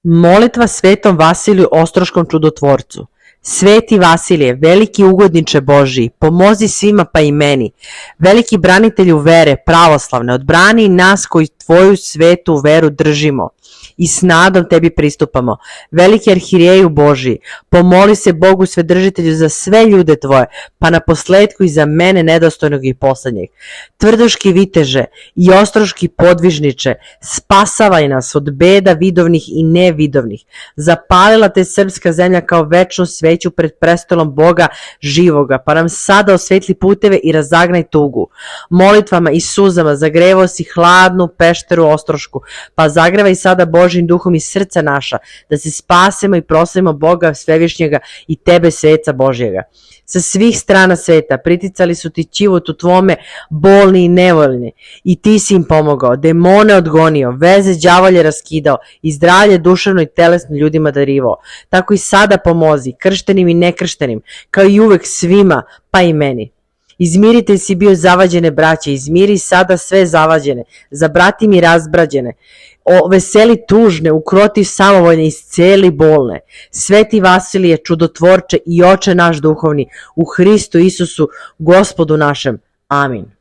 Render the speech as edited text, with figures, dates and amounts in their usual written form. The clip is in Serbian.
Molitva svetom Vasiliju Ostroškom čudotvorcu. Sveti Vasilije, veliki ugodniče Božiji, pomozi svima pa i meni. Veliki branitelju vere pravoslavne, odbrani nas koji tvoju svetu veru držimo i s nadom tebi pristupamo. Veliki arhijereju Božiji, pomoli se Bogu Svedržitelju za sve ljude tvoje, pa na posledku i za mene nedostojnog i poslednjeg. Tvrdoški viteže i ostroški podvižniče, spasavaj nas od beda vidovnih i nevidovnih. Zapalila te srpska zemlja kao večnu sveću pred prestolom Boga živoga, pa nam sada osvetli puteve i razagnaj tugu. Molitvama i suzama zagrevao si hladnu pešteru ostrošku, pa zagrevaj sada Božjim duhom i srca naša, da se spasemo i proslavimo Boga Svevišnjega i tebe sveca Božjega. Sa svih strana sveta priticali su ti ćivotu tvome bolni i nevoljni i ti si im pomogao, demone odgonio, veze đavolje raskidao i zdravlje duševno i telesno ljudima darivao. Tako i sada pomozi, krštenim i nekrštenim, kao i uvek svima, pa i meni. Izmiritelj si bio zavađene braće, izmiri sada sve zavađene, zabrati mi razbrađene, veseli tužne, ukroti samovoljne, isceli bolne. Sveti Vasilije, čudotvorče i oče naš duhovni, u Hristu Isusu, Gospodu našem. Amin.